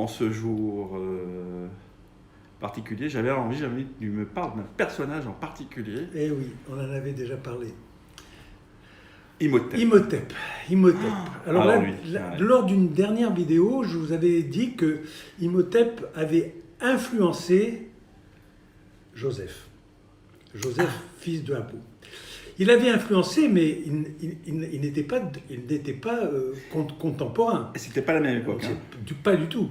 en ce jour particulier, j'avais envie que tu me parles d'un personnage en particulier. Eh oui, on en avait déjà parlé. Imhotep. Imhotep. Alors là, lui, lors d'une dernière vidéo, je vous avais dit que Imhotep avait influencé Joseph. Joseph, fils de Apo. Il avait influencé, mais il n'était pas contemporain. C'était pas la même époque. Pas du tout.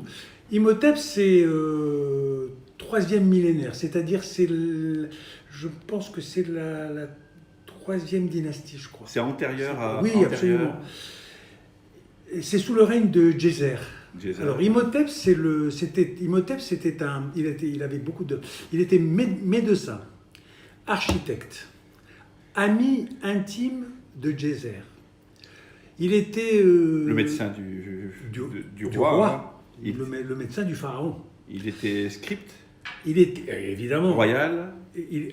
Imhotep, c'est 3e millénaire, c'est-à-dire je pense que c'est la 3e dynastie, je crois. C'est antérieur à... Oui, absolument. C'est sous le règne de Djeser. Alors Imhotep, il était médecin, architecte, ami intime de Djeser. Il était le médecin du roi. Le médecin du pharaon. Il était script. Il était évidemment royal. Il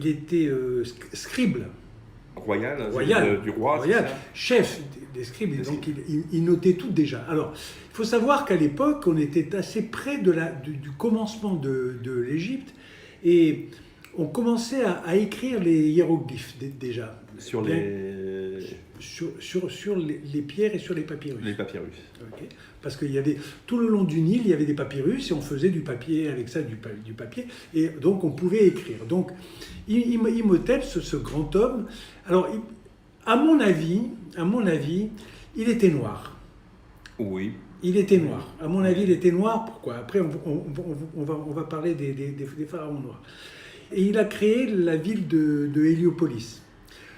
était scribe. Royal. Du roi. Royal, chef des scribes, donc il notait tout déjà. Alors, il faut savoir qu'à l'époque, on était assez près du commencement de l'Égypte et on commençait à écrire les hiéroglyphes déjà. Sur les pierres et sur les papyrus. Les papyrus. Okay. Parce qu'il y avait, tout le long du Nil, il y avait des papyrus et on faisait du papier avec ça, du papier. Et donc on pouvait écrire. Donc Imhotep, ce grand homme, alors à mon avis, il était noir. Oui. Il était noir. À mon avis, il était noir. Pourquoi ? Après, on va parler des pharaons noirs. Et il a créé la ville de Héliopolis.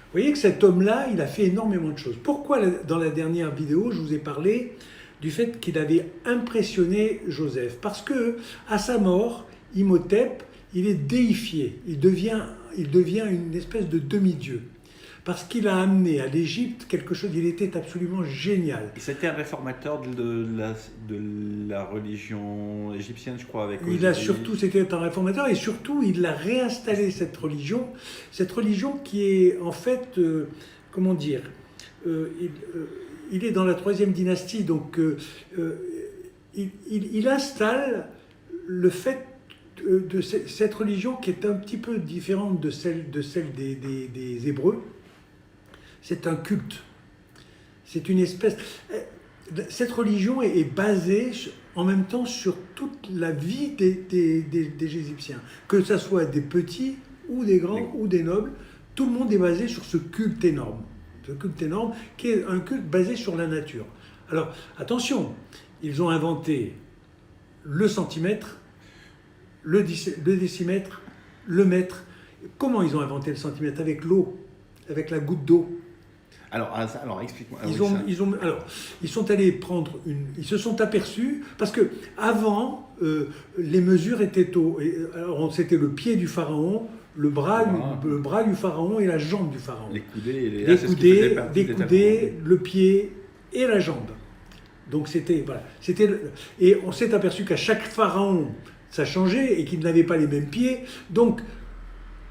Vous voyez que cet homme-là, il a fait énormément de choses. Pourquoi, dans la dernière vidéo, je vous ai parlé du fait qu'il avait impressionné Joseph ? Parce que, à sa mort, Imhotep, il est déifié. Il devient une espèce de demi-dieu. Parce qu'il a amené à l'Égypte quelque chose, il était absolument génial. C'était un réformateur de la religion égyptienne, je crois. C'était un réformateur et surtout, il a réinstallé cette religion qui est en fait, il est dans la 3e dynastie, donc il installe le fait de cette religion qui est un petit peu différente de celle des Hébreux. C'est un culte. C'est une espèce... Cette religion est basée en même temps sur toute la vie des Égyptiens. Que ce soit des petits ou des grands ou des nobles, tout le monde est basé sur ce culte énorme. Ce culte énorme qui est un culte basé sur la nature. Alors, attention, ils ont inventé le centimètre, le décimètre, le mètre. Comment ils ont inventé le centimètre ? Avec l'eau, avec la goutte d'eau. Alors explique-moi. Ils sont allés prendre ils se sont aperçus, parce que avant, les mesures étaient c'était le pied du pharaon, le bras du pharaon et la jambe du pharaon. Les coudées, le pied et la jambe. Donc et on s'est aperçu qu'à chaque pharaon, ça changeait et qu'il n'avait pas les mêmes pieds. Donc,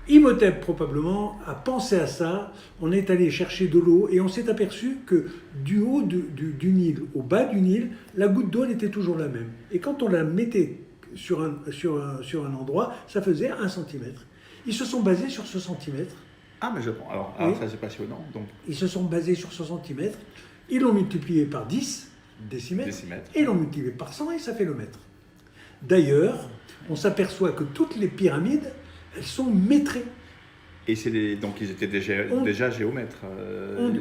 Imhotep, probablement, a pensé à ça. On est allé chercher de l'eau et on s'est aperçu que du haut du Nil au bas du Nil, la goutte d'eau était toujours la même. Et quand on la mettait sur un endroit, ça faisait 1 centimètre. Ils se sont basés sur ce centimètre. Ah, mais je prends. Alors ça, c'est passionnant. Donc. Ils se sont basés sur ce centimètre. Ils l'ont multiplié par 10 décimètres. Et ils l'ont multiplié par 100 et ça fait le mètre. D'ailleurs, on s'aperçoit que toutes les pyramides, elles sont métrées. Et donc ils étaient déjà géomètres.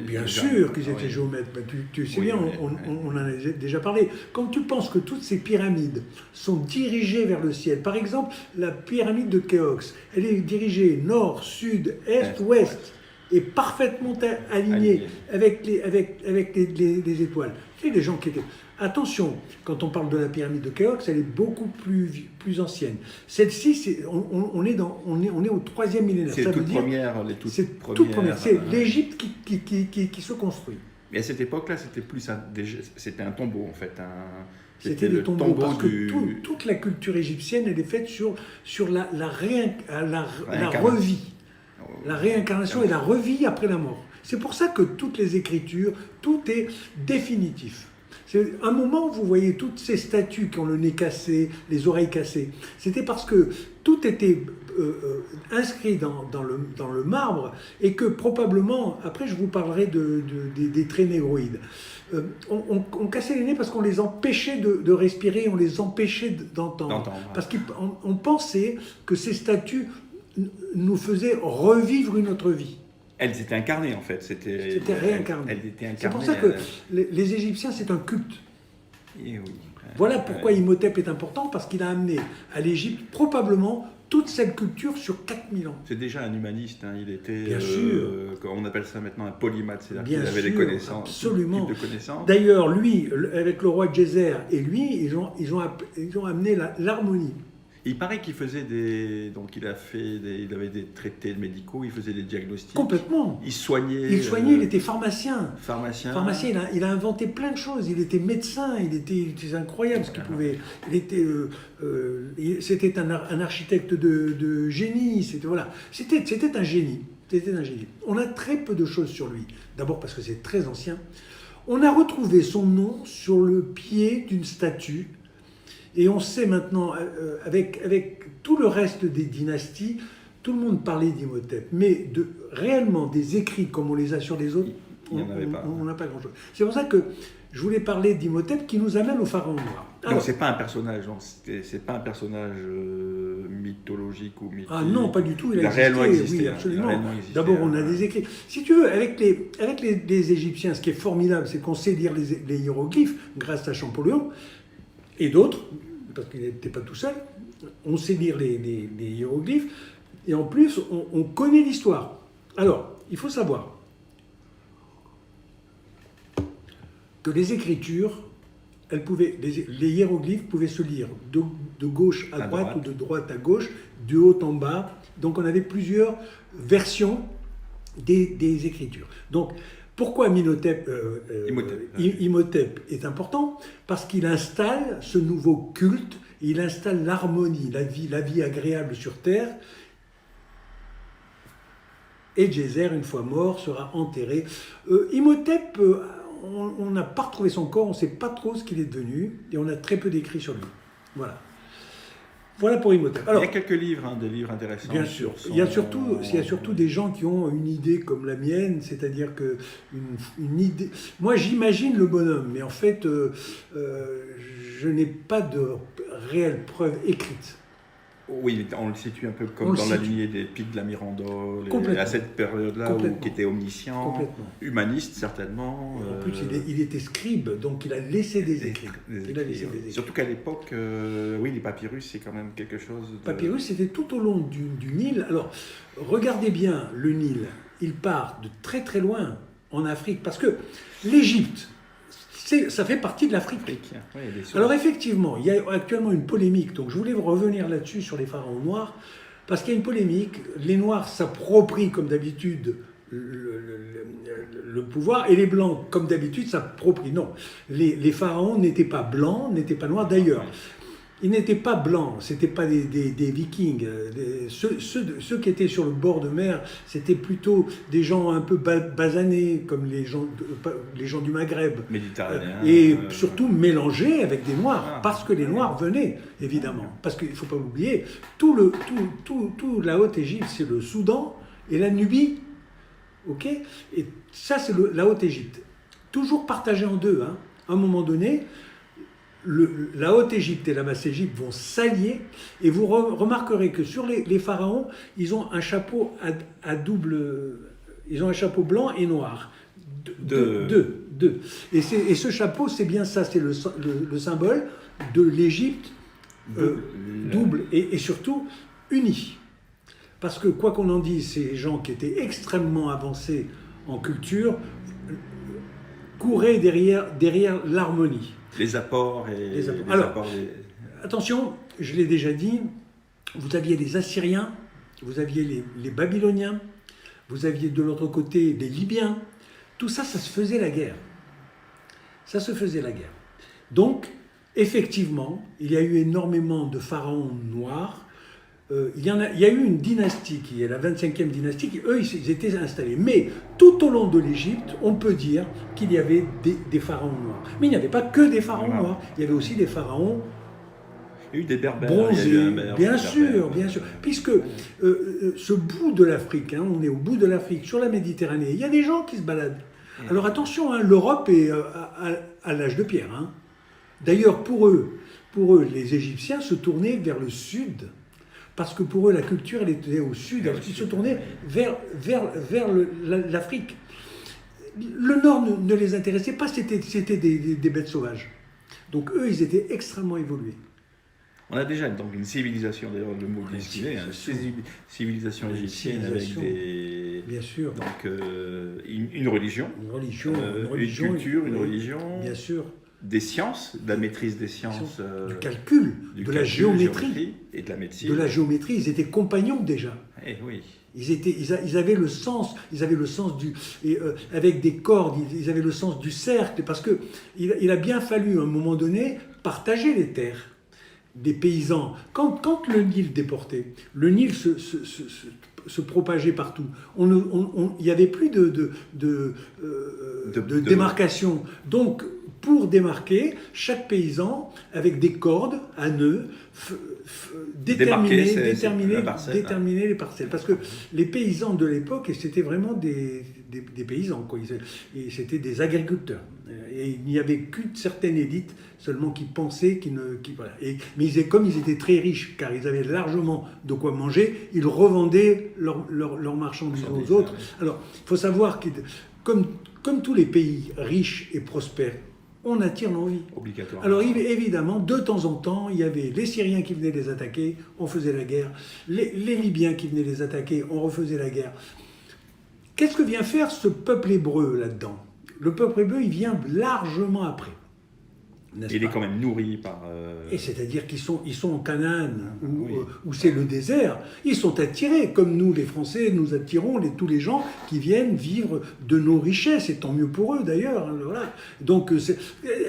Bien sûr qu'ils étaient géomètres. Tu sais bien, on en a déjà parlé. Quand tu penses que toutes ces pyramides sont dirigées vers le ciel, par exemple, la pyramide de Khéops, elle est dirigée nord, sud, est, ouest, et parfaitement alignée avec les étoiles. Tu sais, les gens qui étaient... Attention, quand on parle de la pyramide de Khéops, elle est beaucoup plus ancienne. Celle-ci, on est au 3e millénaire. C'est les toutes premières. C'est l'Égypte qui se construit. Mais à cette époque-là, c'était un tombeau, en fait. C'était le tombeau, parce que toute la culture égyptienne, elle est faite sur la revie. La réincarnation et la revie après la mort. C'est pour ça que toutes les écritures, tout est définitif. C'est un moment où vous voyez toutes ces statues qui ont le nez cassé, les oreilles cassées. C'était parce que tout était inscrit dans le marbre et que probablement, après je vous parlerai des traits négroïdes, on cassait les nez parce qu'on les empêchait de respirer, on les empêchait d'entendre. Parce qu'on pensait que ces statues nous faisaient revivre une autre vie. Elles étaient incarnées en fait. C'était réincarné. Elles étaient incarnées. C'est pour ça que les Égyptiens, c'est un culte. Et oui. Voilà pourquoi Imhotep est important, parce qu'il a amené à l'Égypte probablement toute cette culture sur 4000 ans. C'est déjà un humaniste, hein. Il était, bien sûr. On appelle ça maintenant un polymathe, c'est-à-dire qu'il avait des connaissances, absolument. Type de connaissances. D'ailleurs, lui, avec le roi Djéser et lui, ils ont amené l'harmonie. Il paraît qu'il faisait donc il avait des traités médicaux, il faisait des diagnostics. Complètement. Il soignait. Il était pharmacien. Pharmacien. Il a inventé plein de choses. Il était médecin. C'est incroyable ce qu'il pouvait. C'était un architecte de génie. C'était un génie. On a très peu de choses sur lui. D'abord parce que c'est très ancien. On a retrouvé son nom sur le pied d'une statue. Et on sait maintenant, avec tout le reste des dynasties, tout le monde parlait d'Imhotep. Mais réellement des écrits comme on les a sur les autres, on n'a pas grand-chose. C'est pour ça que je voulais parler d'Imhotep qui nous amène au pharaon noir. Donc c'est pas un personnage, c'est pas un personnage mythologique ou mythique. Ah non, pas du tout. Il a réellement existé. Oui, absolument. D'abord, on a des écrits. Si tu veux, avec les Égyptiens, ce qui est formidable, c'est qu'on sait lire les hiéroglyphes grâce à Champollion et d'autres, parce qu'il n'était pas tout seul. On sait lire les hiéroglyphes et en plus, on connaît l'histoire. Alors, il faut savoir que les écritures, les hiéroglyphes pouvaient se lire de gauche à droite ou de droite à gauche, de haut en bas. Donc on avait plusieurs versions des écritures. Donc pourquoi Imhotep est important? Parce qu'il installe ce nouveau culte, il installe l'harmonie, la vie agréable sur Terre. Et Djéser, une fois mort, sera enterré. Imhotep, on n'a pas retrouvé son corps, on ne sait pas trop ce qu'il est devenu, et on a très peu d'écrits sur lui. Voilà. Voilà pour Imhotep. Alors, il y a quelques livres, des livres intéressants. Bien sûr. Il y a surtout des gens qui ont une idée comme la mienne, c'est-à-dire que une idée. Moi, j'imagine le bonhomme, mais en fait, je n'ai pas de réelle preuve écrite. Oui, on le situe un peu comme dans la lignée des pics de la Mirandole, à cette période-là qui était omniscient, humaniste certainement. En plus, il était scribe, donc il a laissé des écrits. Surtout qu'à l'époque, les papyrus, c'est quand même quelque chose. Papyrus, c'était tout au long du Nil. Alors, regardez bien le Nil. Il part de très très loin en Afrique, parce que l'Égypte, ça fait partie de l'Afrique. Oui, alors effectivement, il y a actuellement une polémique, donc je voulais revenir là-dessus sur les pharaons noirs, parce qu'il y a une polémique, les noirs s'approprient comme d'habitude le pouvoir, et les blancs, comme d'habitude, s'approprient. Non, les pharaons n'étaient pas blancs, n'étaient pas noirs. D'ailleurs, ils n'étaient pas blancs, c'était pas des vikings. Ceux qui étaient sur le bord de mer, c'était plutôt des gens un peu basanés, comme les gens du Maghreb. Méditerranéen. Et surtout mélangés avec des Noirs, parce que les Noirs venaient, évidemment. Parce qu'il ne faut pas l'oublier, tout la Haute-Égypte, c'est le Soudan et la Nubie. Ok ? Et ça, c'est la Haute-Égypte. Toujours partagé en deux. Hein. À un moment donné, la Haute-Égypte et la Basse-Égypte vont s'allier, et vous remarquerez que sur les pharaons, ils ont un chapeau ils ont un chapeau blanc et noir. Deux. Et ce chapeau, c'est bien ça, c'est le symbole de l'Égypte double et surtout unie. Parce que quoi qu'on en dise, ces gens qui étaient extrêmement avancés en culture couraient derrière l'harmonie. Les apports et attention, je l'ai déjà dit, vous aviez les Assyriens, vous aviez les Babyloniens, vous aviez de l'autre côté les Libyens. Tout ça, ça se faisait la guerre. Donc, effectivement, il y a eu énormément de pharaons noirs. il y a eu une dynastie qui est la 25e dynastie, qui eux ils étaient installés. Mais tout au long de l'Égypte, on peut dire qu'il y avait des pharaons noirs. Mais il n'y avait pas que des pharaons noirs, il y avait aussi des pharaons il y a eu des berbères, bronzés, bien sûr. Puisque ce bout de l'Afrique, on est au bout de l'Afrique, sur la Méditerranée, il y a des gens qui se baladent. Alors attention, l'Europe est à l'âge de pierre. D'ailleurs, pour eux, les Égyptiens se tournaient vers le sud. Parce que pour eux, la culture, elle était au sud, ils se tournaient vers l'Afrique. Le nord ne les intéressait pas, c'était des bêtes sauvages. Donc eux, ils étaient extrêmement évolués. On a déjà donc une civilisation, d'ailleurs le mot distingué, civilisation égyptienne avec des... Bien sûr. Donc une religion. Une culture, une religion. Bien sûr. Des sciences, de la maîtrise des sciences. Du calcul, la géométrie. Et de la médecine. De la géométrie, ils étaient compagnons déjà. Eh oui. Ils avaient le sens, du, avec des cordes, ils avaient le sens du cercle, parce que il a bien fallu à un moment donné partager les terres des paysans. Quand le Nil déportait, le Nil se propageait partout. Il n'y avait plus de démarcation. Donc, pour démarquer, chaque paysan, avec des cordes à nœuds, déterminait les parcelles. Parce que les paysans de l'époque, c'était vraiment des paysans, quoi. C'était des agriculteurs. Et il n'y avait qu'une certaine élite seulement qui pensait, voilà. Mais comme ils étaient très riches, car ils avaient largement de quoi manger, ils revendaient leurs marchandises aux autres. Alors, il faut savoir que, comme tous les pays riches et prospères, on attire l'envie. Obligatoirement. Alors évidemment, de temps en temps, il y avait les Syriens qui venaient les attaquer, on faisait la guerre. Les Libyens qui venaient les attaquer, on refaisait la guerre. Qu'est-ce que vient faire ce peuple hébreu là-dedans? Le peuple hébreu, il vient largement après. Il est quand même nourri par... Et c'est-à-dire qu'ils sont en Canaan, où c'est le désert. Ils sont attirés, comme nous, les Français, nous attirons tous les gens qui viennent vivre de nos richesses, et tant mieux pour eux d'ailleurs. Voilà. Donc,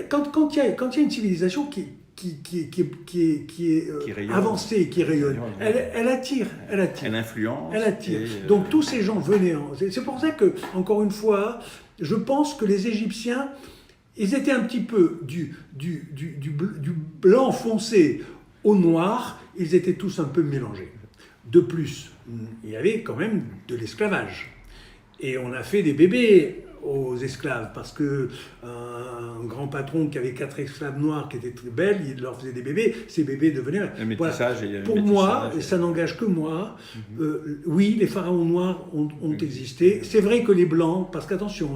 quand il y a une civilisation qui est avancée, qui rayonne, elle attire. Elle influence. Elle attire. Donc tous ces gens venaient... C'est pour ça que, encore une fois, je pense que les Égyptiens... Ils étaient un petit peu du blanc foncé au noir, ils étaient tous un peu mélangés. De plus, il y avait quand même de l'esclavage. Et on a fait des bébés aux esclaves, parce que un grand patron qui avait 4 esclaves noirs qui étaient très belles, il leur faisait des bébés, ces bébés devenaient... Voilà. Pour moi, et ça n'engage que moi, oui, les pharaons noirs ont existé. C'est vrai que les blancs, parce qu'attention,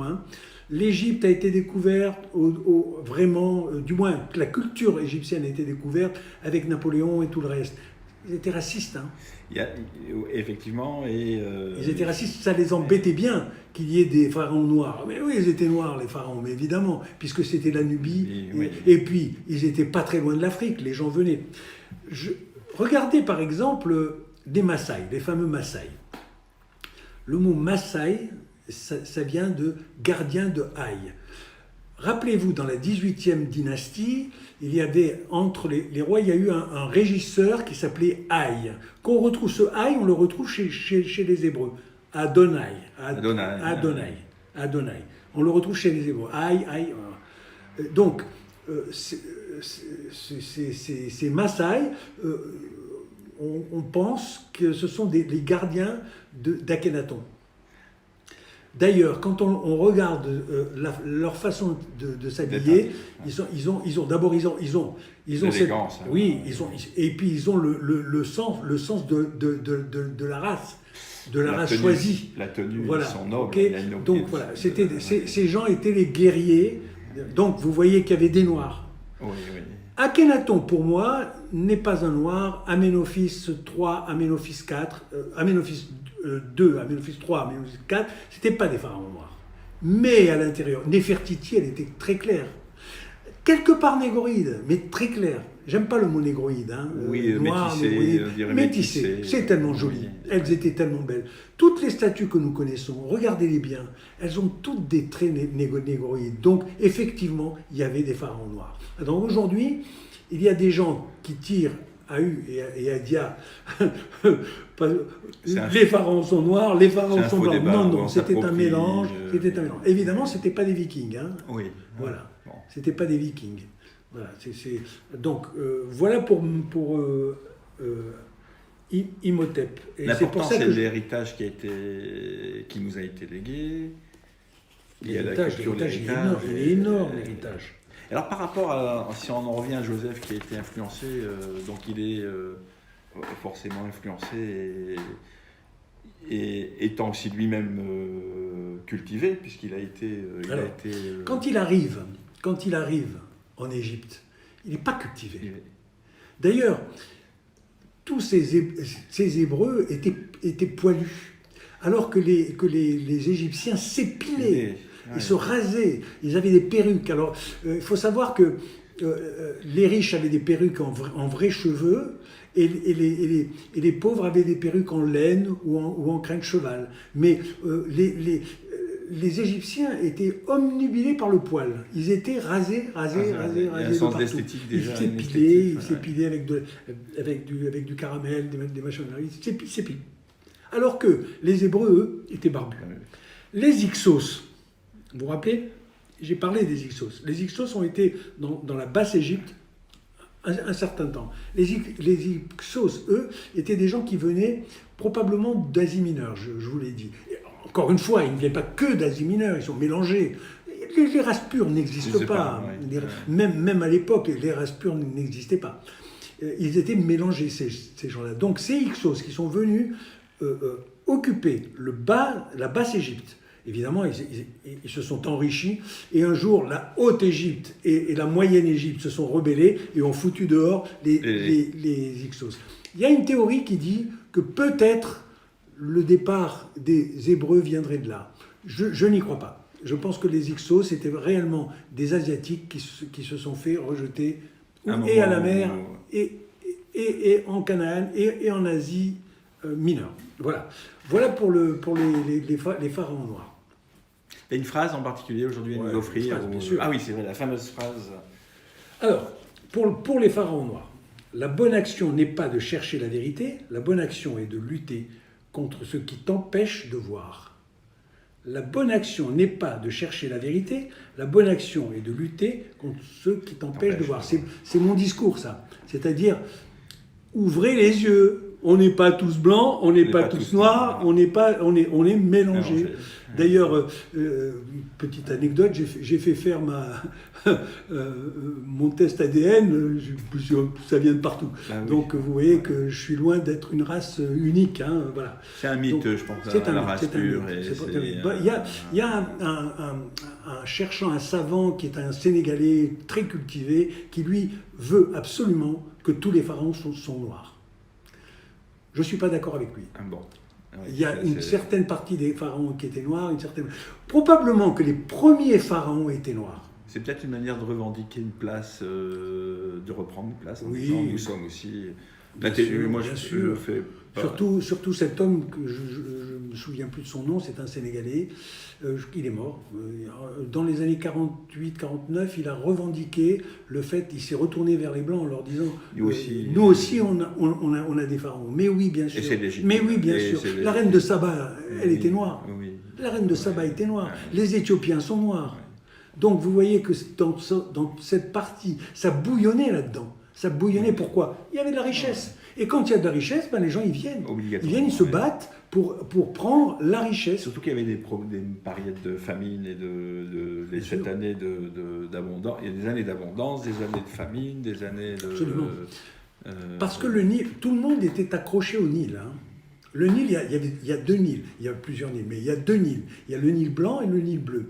l'Égypte a été découverte, vraiment, du moins, la culture égyptienne a été découverte avec Napoléon et tout le reste. Ils étaient racistes. Effectivement. Ils étaient racistes, ça les embêtait bien qu'il y ait des pharaons noirs. Mais oui, ils étaient noirs, les pharaons, mais évidemment, puisque c'était la Nubie. Et puis, ils n'étaient pas très loin de l'Afrique, les gens venaient. Regardez par exemple des Maasai, les fameux Maasai. Le mot Maasai, ça vient de gardien de Haï. Rappelez-vous, dans la 18e dynastie, il y avait, entre les rois, il y a eu un régisseur qui s'appelait Haï. Qu'on retrouve ce Haï, on le retrouve chez les Hébreux. Adonai. On le retrouve chez les Hébreux. Haï. Donc, ces Maasai, on pense que ce sont les gardiens d'Akhenaton. D'ailleurs, quand on regarde leur façon de s'habiller, ils ont cette, et puis ils ont le sens de la race, race choisie. La tenue, voilà. Son noble. Okay. Donc voilà, ces gens étaient les guerriers. Donc vous voyez qu'il y avait des noirs. Oui. Akhenaton, pour moi, n'est pas un noir. Aménophis III, Aménophis IV, Aménophis II, Aménophis III, Aménophis IV, c'était pas des pharaons noirs. Mais à l'intérieur, Néfertiti, elle était très claire. Quelque part négroïde, mais très claire. J'aime pas le mot négroïde. Noir, métissé. C'est tellement joli. Elles étaient tellement belles. Toutes les statues que nous connaissons, regardez-les bien, elles ont toutes des traits négroïdes. Donc, effectivement, il y avait des pharaons noirs. Donc aujourd'hui, il y a des gens qui tirent et a dit les pharaons sont noirs, les pharaons sont blancs. Non, c'était un mélange. Évidemment, c'était pas des Vikings. Hein. Oui. Voilà. Bon. C'était pas des Vikings. Voilà. Donc voilà pour Imhotep. L'important, c'est l'héritage qui nous a été légué. Il y a la culture de l'héritage. Il est énorme, l'héritage. Alors, par rapport à, si on en revient à Joseph qui a été influencé, donc il est forcément influencé et étant aussi lui-même cultivé, puisqu'il a été... Quand il arrive en Égypte, il n'est pas cultivé. D'ailleurs, tous ces Hébreux étaient poilus, alors que les Égyptiens s'épilaient, ils se rasaient, ils avaient des perruques. Alors, il faut savoir que les riches avaient des perruques en vrais cheveux, et les pauvres avaient des perruques en laine ou en crin de cheval. Mais les Égyptiens étaient omnubilés par le poil. Ils étaient rasés Il y a un sens d'esthétique déjà. Ils s'épilaient avec du caramel, des machins. Ils s'épilent. Alors que les Hébreux, eux, étaient barbus. Les Hyksos, vous vous rappelez? J'ai parlé des Hyksos. Les Hyksos ont été dans la Basse-Égypte un certain temps. Les Hyksos, eux, étaient des gens qui venaient probablement d'Asie mineure, je vous l'ai dit. Encore une fois, ils ne viennent pas que d'Asie mineure, ils sont mélangés. Les races pures n'existent pas. Même à l'époque, les races pures n'existaient pas. Ils étaient mélangés, ces gens-là. Donc ces Hyksos qui sont venus occuper la Basse-Égypte, évidemment, ils se sont enrichis, et un jour, la Haute-Égypte et la Moyenne-Égypte se sont rebellés et ont foutu dehors les Hyksos. Il y a une théorie qui dit que peut-être le départ des Hébreux viendrait de là. Je n'y crois pas. Je pense que les Hyksos étaient réellement des Asiatiques qui se sont fait rejeter et à la mer, et en Canaan, et en Asie mineure. Voilà pour les pharaons noirs. Il y a une phrase en particulier aujourd'hui à nous offrir. Bien sûr. Ah oui, c'est vrai, la fameuse phrase. Alors, pour les pharaons noirs, la bonne action n'est pas de chercher la vérité, la bonne action est de lutter contre ce qui t'empêche de voir. La bonne action n'est pas de chercher la vérité, la bonne action est de lutter contre ce qui t'empêche de voir. C'est mon discours, ça. C'est-à-dire, ouvrez les yeux. On n'est pas tous blancs, on n'est pas tous noirs, on est mélangés. D'ailleurs, petite anecdote, j'ai fait faire mon test ADN, ça vient de partout. Donc vous voyez que je suis loin d'être une race unique. Hein, voilà. C'est un mythe, je pense, la race pure. Il y a un cherchant, un savant qui est un Sénégalais très cultivé, qui lui veut absolument que tous les pharaons sont noirs. Je ne suis pas d'accord avec lui. Il y a une certaine partie des pharaons qui étaient noirs, probablement que les premiers pharaons étaient noirs. C'est peut-être une manière de revendiquer une place, de reprendre une place. Oui. Nous sommes aussi... Moi, je fais pas... Surtout cet homme, que je ne me souviens plus de son nom, c'est un Sénégalais, il est mort. Dans les années 48-49, il a revendiqué le fait, il s'est retourné vers les Blancs en leur disant nous aussi on a des pharaons. Mais oui, bien sûr. Mais oui, bien sûr. La reine de Saba, elle était noire. Oui. La reine de Saba était noire. Les Éthiopiens sont noirs. Donc vous voyez que dans cette partie, ça bouillonnait là-dedans. Ça bouillonnait, pourquoi? Il y avait de la richesse. Et quand il y a de la richesse, les gens, ils viennent. Ils se battent pour prendre la richesse. Surtout qu'il y avait des périodes de famine et cette année d'abondance. Il y a des années d'abondance, des années de famine, des années de... Absolument. Parce que le Nil, tout le monde était accroché au Nil. Hein. Le Nil, il y a deux Nils. Il y a plusieurs Nils, mais il y a deux Nils. Il y a le Nil blanc et le Nil bleu.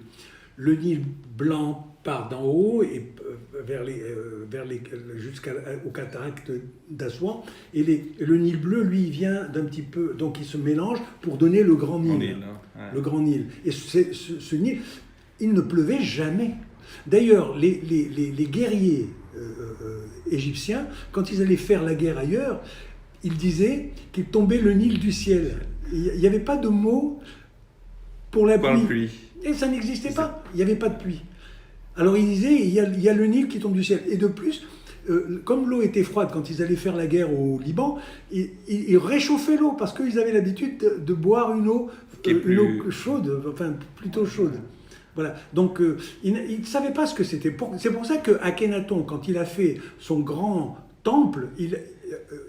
Le Nil blanc part d'en haut et jusqu'aux cataractes d'Assouan, et le Nil bleu, lui, il vient d'un petit peu, donc il se mélange pour donner le Grand Nil. Le Grand Nil. Et ce Nil, il ne pleuvait jamais. D'ailleurs, les guerriers égyptiens, quand ils allaient faire la guerre ailleurs, ils disaient qu'il tombait le Nil du ciel. Il n'y avait pas de mot pour la pluie. Et ça n'existait pas. Il n'y avait pas de pluie. Alors il disait, il y a le Nil qui tombe du ciel. Et de plus, comme l'eau était froide quand ils allaient faire la guerre au Liban, ils réchauffaient l'eau parce qu'ils avaient l'habitude de boire une eau chaude, enfin plutôt chaude. Voilà. Donc ils ne savaient pas ce que c'était. C'est pour ça qu'Akhenaton, quand il a fait son grand temple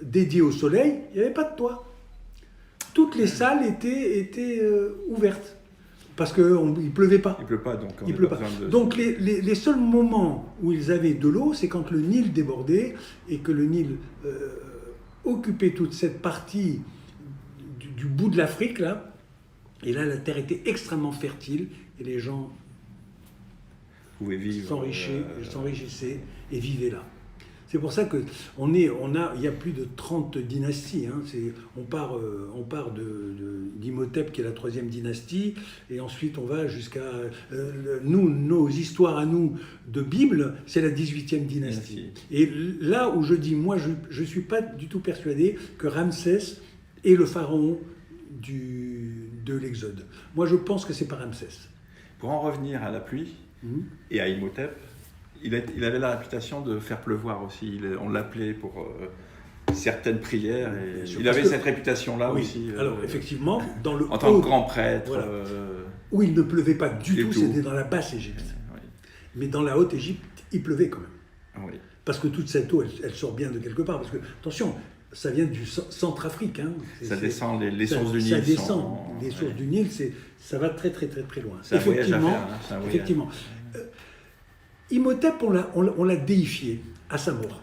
dédié au soleil, il n'y avait pas de toit. Toutes les salles étaient ouvertes. Parce qu'il ne pleuvait pas. Il ne pleut pas, donc il pleut pas. Donc les seuls moments où ils avaient de l'eau, c'est quand le Nil débordait et que le Nil occupait toute cette partie du bout de l'Afrique, là. Et là, la terre était extrêmement fertile et les gens s'enrichissaient et vivaient là. C'est pour ça il y a plus de 30 dynasties. Hein. On part d'Imhotep, qui est la 3e dynastie, et ensuite on va jusqu'à... nos histoires à nous de Bible, c'est la 18e dynastie. Et là où je dis, moi, je ne suis pas du tout persuadé que Ramsès est le pharaon de l'Exode. Moi, je pense que c'est pas Ramsès. Pour en revenir à la pluie et à Imhotep, il avait la réputation de faire pleuvoir aussi. On l'appelait pour certaines prières. Et il avait cette réputation-là aussi. Alors, effectivement, en tant que grand prêtre. Voilà, où il ne pleuvait pas du tout, c'était dans la basse Égypte. Oui. Mais dans la haute Égypte, il pleuvait quand même. Oui. Parce que toute cette eau, elle sort bien de quelque part. Parce que, attention, ça vient du Centrafrique. Hein. Ça descend, les sources du Nil. Ça descend. Les sources du Nil, ça va très, très, très, très loin. C'est un voyage à faire. C'est un voyage. Effectivement. Imhotep, on l'a déifié à sa mort.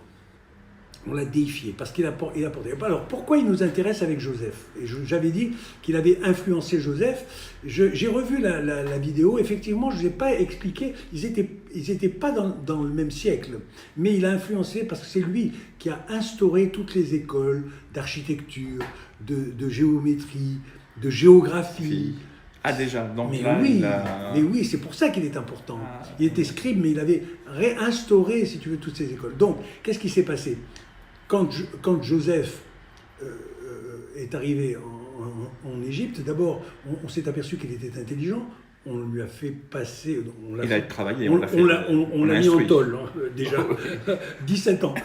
On l'a déifié parce qu'il a porté. Alors pourquoi il nous intéresse avec Joseph? Et j'avais dit qu'il avait influencé Joseph. J'ai revu la vidéo. Effectivement, je ne vous ai pas expliqué. Ils étaient pas dans le même siècle. Mais il a influencé parce que c'est lui qui a instauré toutes les écoles d'architecture, de géométrie, de géographie. Ah déjà, donc mais là, mais oui, c'est pour ça qu'il est important. Il était scribe, mais il avait réinstauré, si tu veux, toutes ces écoles. Donc, qu'est-ce qui s'est passé? Quand Joseph est arrivé en Égypte, d'abord, on s'est aperçu qu'il était intelligent. On lui a fait passer... Il a travaillé, on l'a mis en tôle, hein, déjà, 17 ans.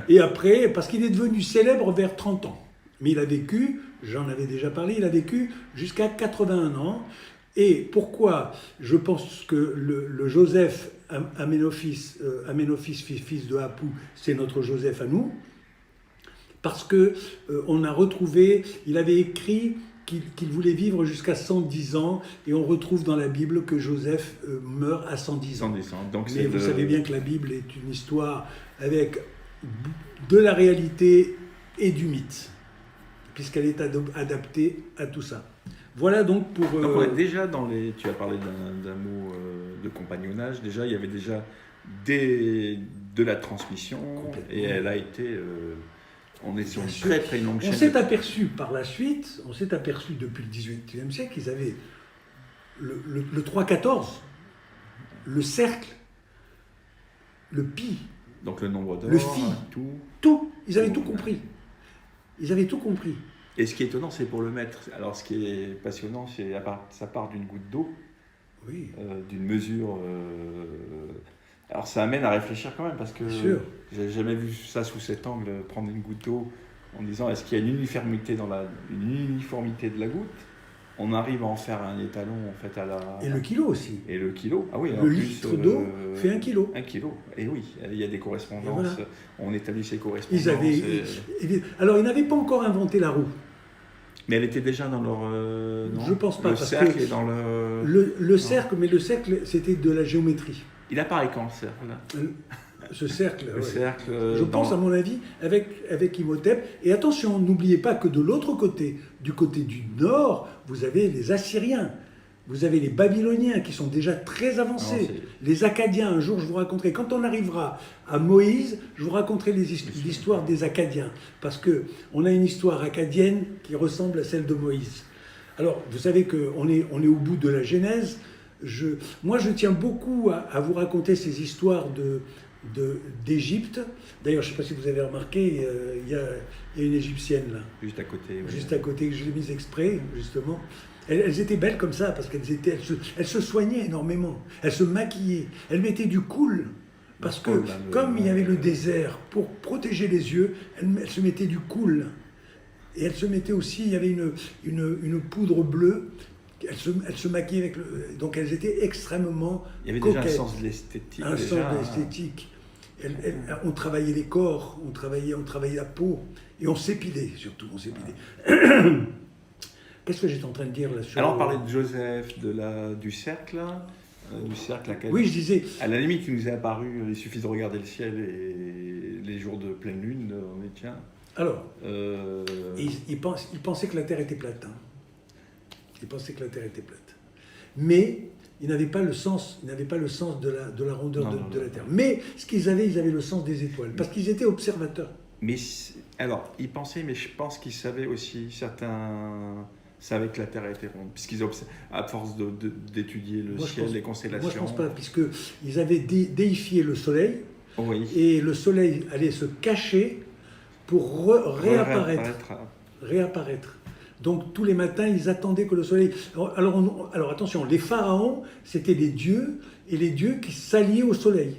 Et après, parce qu'il est devenu célèbre vers 30 ans. Mais il a vécu, j'en avais déjà parlé, il a vécu jusqu'à 81 ans. Et pourquoi je pense que le Joseph Aménophis, fils de Apu, c'est notre Joseph à nous? Parce que on a retrouvé, il avait écrit qu'il voulait vivre jusqu'à 110 ans, et on retrouve dans la Bible que Joseph meurt à 110 ans. 110 ans. Donc mais vous savez bien que la Bible est une histoire avec de la réalité et du mythe, puisqu'elle est adaptée à tout ça. Voilà donc pour... Donc on est déjà dans les... Tu as parlé d'un mot de compagnonnage. Déjà, il y avait déjà de la transmission, et elle a été... on est sur une très très longue chaîne. On s'est aperçu par la suite, depuis le XVIIIe siècle, qu'ils avaient le 3-14, le cercle, le pi, donc le nombre d'or, le phi, tout. Ils avaient tout compris. Ils avaient tout compris. Et ce qui est étonnant, c'est pour le maître. Alors, ce qui est passionnant, c'est ça part d'une goutte d'eau, d'une mesure. Alors, ça amène à réfléchir quand même, parce que j'ai jamais vu ça sous cet angle, prendre une goutte d'eau en disant est-ce qu'il y a une uniformité une uniformité de la goutte. On arrive à en faire un étalon en fait à la. Et le kilo aussi. Et le kilo, ah oui. Le litre d'eau fait 1 kilo. 1 kilo. Et oui, il y a des correspondances. Voilà. On établit ces correspondances. Alors, ils n'avaient pas encore inventé la roue. Mais elle était déjà dans leur. Non, je pense pas. Le cercle est dans le cercle, mais le cercle, c'était de la géométrie. Il apparaît quand, le cercle là? Ce cercle, cercle je pense à mon avis avec Imhotep. Et attention, n'oubliez pas que de l'autre côté, du côté du nord, vous avez les Assyriens, vous avez les Babyloniens qui sont déjà très avancés, les Akkadiens. Un jour, je vous raconterai, quand on arrivera à Moïse, je vous raconterai l'histoire des Akkadiens, parce que on a une histoire akkadienne qui ressemble à celle de Moïse. Alors, vous savez qu'on est au bout de la Genèse. Moi, je tiens beaucoup à vous raconter ces histoires d'Égypte. D'ailleurs, je ne sais pas si vous avez remarqué, il y a une Égyptienne là. Juste à côté. Oui. Juste à côté, que je l'ai mise exprès, justement. Elles étaient belles comme ça, parce qu'elles se soignaient énormément. Elles se maquillaient. Elles mettaient du cool Parce que, pôle, là, comme il y avait le désert, pour protéger les yeux, elle se mettait du kohl. Et elle se mettait aussi, il y avait une poudre bleue. Elle se maquillait avec donc elles étaient extrêmement Il y avait coquettes. déjà un sens de l'esthétique. Un sens de l'esthétique. On travaillait les corps, on travaillait la peau. Et on s'épilait, surtout, on s'épilait. Qu'est-ce que j'étais en train de dire là sur... Alors on parlait de Joseph, du cercle, là, du cercle à quel... Oui, je disais... À la limite, il nous est apparu, il suffit de regarder le ciel et les jours de pleine lune, on est tiens. Alors, il pensait que la Terre était plate. Hein. Il pensait que la Terre était plate. Mais il n'avait pas le sens, de la rondeur de la Terre. Mais ce qu'ils avaient le sens des étoiles, parce qu'ils étaient observateurs. Mais alors, ils pensaient, mais je pense qu'ils savaient aussi, certains savaient que la Terre était ronde, puisqu'ils à force d'étudier le ciel, les constellations. Moi, je ne pense pas, puisqu'ils avaient déifié le Soleil, oui. Et le Soleil allait se cacher pour réapparaître. Donc tous les matins, ils attendaient que le soleil... Alors attention, les pharaons, c'était des dieux, et les dieux qui s'alliaient au soleil.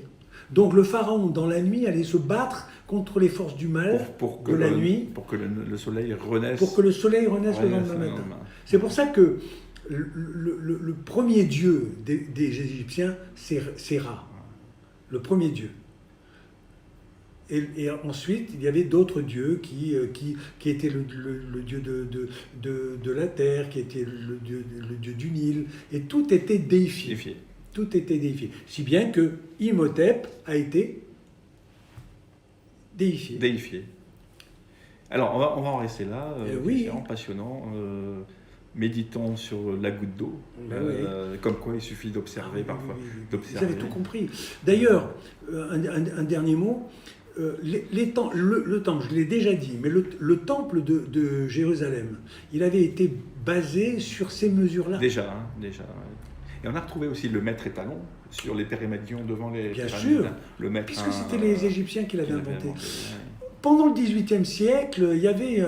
Donc le pharaon, dans la nuit, allait se battre contre les forces du mal de la nuit. Pour que le soleil renaisse. Pour que le soleil renaisse le lendemain matin. C'est pour ça que le premier dieu des Égyptiens, c'est Ra. Le premier dieu. Et ensuite, il y avait d'autres dieux qui étaient le dieu de la terre, qui était le dieu du Nil, et tout était déifié. Tout était déifié. Si bien que Imhotep a été déifié. Alors, on va en rester là. Oui. C'est passionnant. Méditons sur la goutte d'eau. Comme quoi, il suffit d'observer parfois. Vous avez tout compris. D'ailleurs, un dernier mot. Le temple, je l'ai déjà dit, mais le temple de Jérusalem, il avait été basé sur ces mesures-là. Déjà. Et on a retrouvé aussi le maître étalon sur les pyramidions devant les Bien pyramides. sûr, puisque c'était les Égyptiens qui l'avaient inventé. Pendant le XVIIIe siècle, il y avait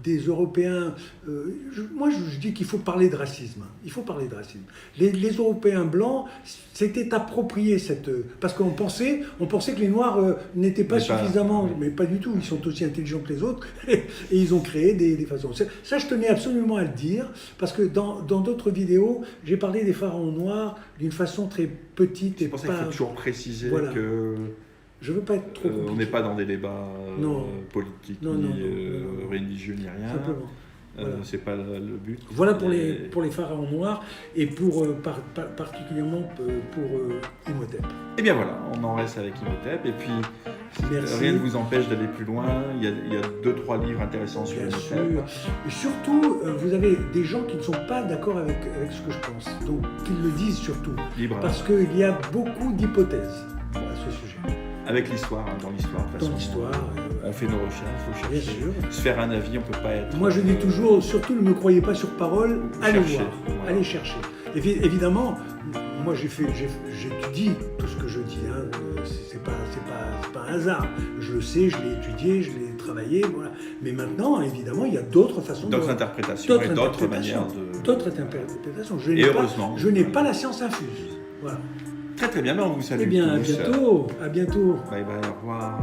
des Européens... moi, je dis qu'il faut parler de racisme. Il faut parler de racisme. Les Européens blancs s'étaient appropriés cette... Parce qu'on pensait que les Noirs n'étaient pas suffisamment... Mais pas du tout. Ils sont aussi intelligents que les autres. Et ils ont créé des façons. Ça, je tenais absolument à le dire. Parce que dans d'autres vidéos, j'ai parlé des pharaons noirs d'une façon très petite. C'est pour ça qu'il faut toujours préciser que... Je ne veux pas être trop compliqué. On n'est pas dans des débats politiques, ni religieux, ni rien. Simplement. Voilà. C'est pas le but. Voilà pour les pharaons noirs et particulièrement pour Imhotep. Et bien voilà, on en reste avec Imhotep. Et puis, rien ne vous empêche d'aller plus loin. Il y a 2-3 livres intéressants sur Imhotep. Bien sûr. Et surtout, vous avez des gens qui ne sont pas d'accord avec ce que je pense. Donc, qu'ils le disent surtout. Libre. Parce qu'il y a beaucoup d'hypothèses à ce sujet. Avec l'histoire, dans l'histoire. Dans l'histoire. On fait nos recherches, il faut chercher. Bien sûr. Se faire un avis, on ne peut pas être... Moi, je dis toujours, surtout ne me croyez pas sur parole, allez voir, voilà. Allez chercher. Évidemment, moi j'étudie tout ce que je dis, hein. C'est pas un hasard. Je le sais, je l'ai étudié, je l'ai travaillé, voilà. Mais maintenant, évidemment, il y a d'autres façons d'autres interprétations et d'autres manières de... D'autres interprétations. Heureusement. Je n'ai pas la science infuse. Voilà. Très bien, mais on vous salue. Eh bien, à bientôt. Bye bye, au revoir.